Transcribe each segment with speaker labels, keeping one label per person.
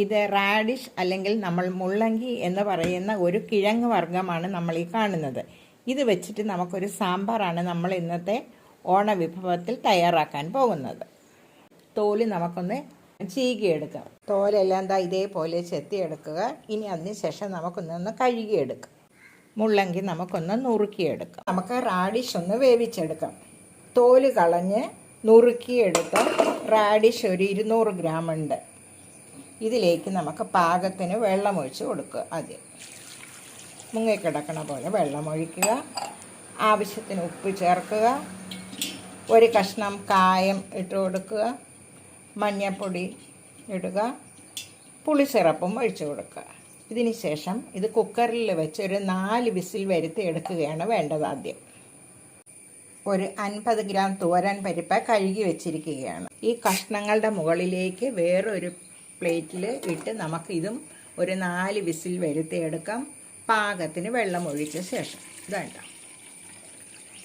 Speaker 1: ഇത് റാഡിഷ് അല്ലെങ്കിൽ നമ്മൾ മുള്ളങ്കി എന്ന് പറയുന്ന ഒരു കിഴങ്ങ് വർഗ്ഗമാണ് നമ്മൾ ഈ കാണുന്നത്. ഇത് വെച്ചിട്ട് നമുക്കൊരു സാമ്പാറാണ് നമ്മൾ ഇന്നത്തെ ഓണവിഭവത്തിൽ തയ്യാറാക്കാൻ പോകുന്നത്. തോല് നമുക്കൊന്ന് ചീകിയെടുക്കാം. തോലെല്ലാം എന്താ ഇതേപോലെ ചെത്തിയെടുക്കുക. ഇനി അതിന് ശേഷം നമുക്കൊന്ന് കഴുകിയെടുക്കാം. മുള്ളങ്കി നമുക്കൊന്ന് നുറുക്കിയെടുക്കാം. നമുക്ക് റാഡിഷ് ഒന്ന് വേവിച്ചെടുക്കാം. തോല് കളഞ്ഞ് നുറുക്കിയെടുത്ത റാഡിഷ് ഒരു 200 ഗ്രാം ഉണ്ട്. ഇതിലേക്ക് നമുക്ക് പാകത്തിന് വെള്ളമൊഴിച്ച് കൊടുക്കുക. ആദ്യം മുങ്ങിക്കിടക്കണ പോലെ വെള്ളമൊഴിക്കുക. ആവശ്യത്തിന് ഉപ്പ് ചേർക്കുക. ഒരു കഷ്ണം കായം ഇട്ട് കൊടുക്കുക. മഞ്ഞൾപ്പൊടി ഇടുക. പുളിസിറപ്പും ഒഴിച്ച് കൊടുക്കുക. ഇതിന് ശേഷം ഇത് കുക്കറിൽ വെച്ച് ഒരു 4 വിസിൽ വരുത്തി എടുക്കുകയാണ് വേണ്ടത്. ആദ്യം ഒരു 50 ഗ്രാം തോരൻ പരിപ്പ് കഴുകി വെച്ചിരിക്കുകയാണ്. ഈ കഷ്ണങ്ങളുടെ മുകളിലേക്ക് വേറൊരു പ്ലേറ്റിൽ ഇട്ട് നമുക്കിതും ഒരു 4 വിസിൽ വരുത്തിയെടുക്കാം. പാകത്തിന് വെള്ളം ഒഴിച്ച ശേഷം ഇതാണ്ട.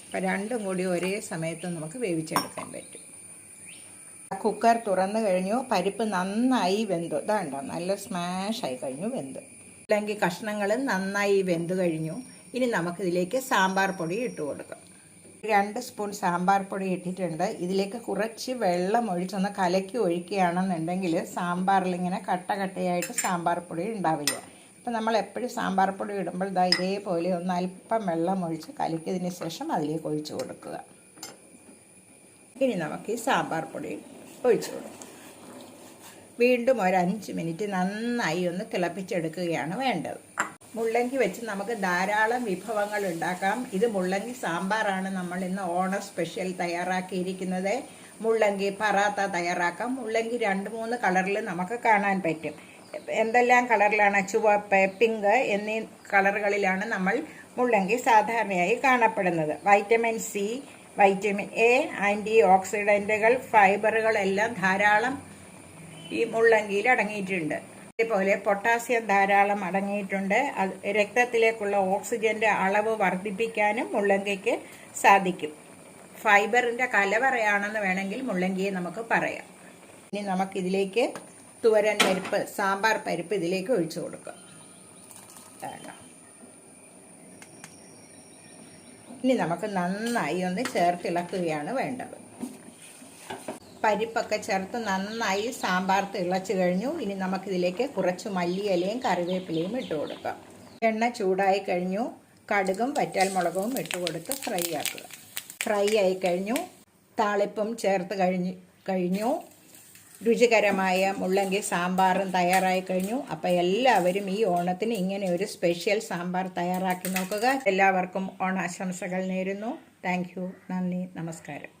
Speaker 1: അപ്പം രണ്ടും കൂടി ഒരേ സമയത്ത് നമുക്ക് വേവിച്ചെടുക്കാൻ പറ്റും. കുക്കർ തുറന്നു കഴിഞ്ഞു. പരിപ്പ് നന്നായി വെന്തു. ഇതാണ്ട നല്ല സ്മാഷായി കഴിഞ്ഞു വെന്ത്. അല്ലെങ്കിൽ കഷ്ണങ്ങൾ നന്നായി വെന്ത് കഴിഞ്ഞു. ഇനി നമുക്കിതിലേക്ക് സാമ്പാർ പൊടി ഇട്ട് കൊടുക്കാം. 2 സ്പൂൺ സാമ്പാർ പൊടി ഇട്ടിട്ടുണ്ട്. ഇതിലേക്ക് കുറച്ച് വെള്ളം ഒഴിച്ചൊന്ന് കലക്കി ഒഴിക്കുകയാണെന്നുണ്ടെങ്കിൽ സാമ്പാറിൽ ഇങ്ങനെ കട്ടയായിട്ട് സാമ്പാർ പൊടി ഉണ്ടാവില്ല. അപ്പം നമ്മൾ എപ്പോഴും സാമ്പാർ പൊടി ഇടുമ്പോൾ ഇതേപോലെ ഒന്ന് അല്പം വെള്ളം ഒഴിച്ച് കലക്കിയതിന് ശേഷം അതിലേക്ക് ഒഴിച്ച് കൊടുക്കുക. ഇനി നമുക്ക് ഈ സാമ്പാർ പൊടി ഒഴിച്ചു കൊടുക്കാം. വീണ്ടും ഒരു 5 മിനിറ്റ് നന്നായി ഒന്ന് തിളപ്പിച്ചെടുക്കുകയാണ് വേണ്ടത്. മുള്ളങ്കി വെച്ച് നമുക്ക് ധാരാളം വിഭവങ്ങൾ ഉണ്ടാക്കാം. ഇത് മുള്ളങ്കി സാമ്പാറാണ് നമ്മൾ ഇന്ന് ഓണം സ്പെഷ്യൽ തയ്യാറാക്കിയിരിക്കുന്നത്. മുള്ളങ്കി പറാത്ത തയ്യാറാക്കാം. മുള്ളങ്കി 2-3 കളറിൽ നമുക്ക് കാണാൻ പറ്റും. എന്തെല്ലാം കളറിലാണ്? ചുവപ്പ്, പിങ്ക് എന്നീ കളറുകളിലാണ് നമ്മൾ മുള്ളങ്കി സാധാരണയായി കാണപ്പെടുന്നത്. Vitamin C, vitamin A, anti ഓക്സിഡൻറ്റുകൾ, ഫൈബറുകളെല്ലാം ധാരാളം ഈ മുള്ളങ്കിയിൽ അടങ്ങിയിട്ടുണ്ട്. അതേപോലെ പൊട്ടാസ്യം ധാരാളം അടങ്ങിയിട്ടുണ്ട്. രക്തത്തിലേക്കുള്ള ഓക്സിജൻ്റെ അളവ് വർദ്ധിപ്പിക്കാനും മുള്ളങ്കിക്ക് സാധിക്കും. ഫൈബറിൻ്റെ കലവറയാണെന്ന് വേണമെങ്കിൽ മുള്ളങ്കിയെ നമുക്ക് പറയാം. ഇനി നമുക്കിതിലേക്ക് തുവരൻ പരിപ്പ്, സാമ്പാർ പരിപ്പ് ഇതിലേക്ക് ഒഴിച്ചു കൊടുക്കുക. ഇനി നമുക്ക് നന്നായി ഒന്ന് ചേർത്തിളക്കുകയാണ് വേണ്ടത്. പരിപ്പൊക്കെ ചേർത്ത് നന്നായി സാമ്പാർ തിളച്ച് കഴിഞ്ഞു. ഇനി നമുക്കിതിലേക്ക് കുറച്ച് മല്ലിയിലയും കറിവേപ്പിലയും ഇട്ട് കൊടുക്കാം. എണ്ണ ചൂടായി കഴിഞ്ഞു. കടുകും വറ്റൽമുളകും ഇട്ട് കൊടുത്ത് ഫ്രൈ ആക്കുക. ഫ്രൈ ആയി കഴിഞ്ഞു. താളിപ്പും ചേർത്ത് കഴിഞ്ഞു. രുചികരമായ മുള്ളങ്കി സാമ്പാറും തയ്യാറായി കഴിഞ്ഞു. അപ്പോൾ എല്ലാവരും ഈ ഓണത്തിന് ഇങ്ങനെ ഒരു സ്പെഷ്യൽ സാമ്പാർ തയ്യാറാക്കി നോക്കുക. എല്ലാവർക്കും ഓണാശംസകൾ നേരുന്നു. Thank you. നന്ദി. നമസ്കാരം.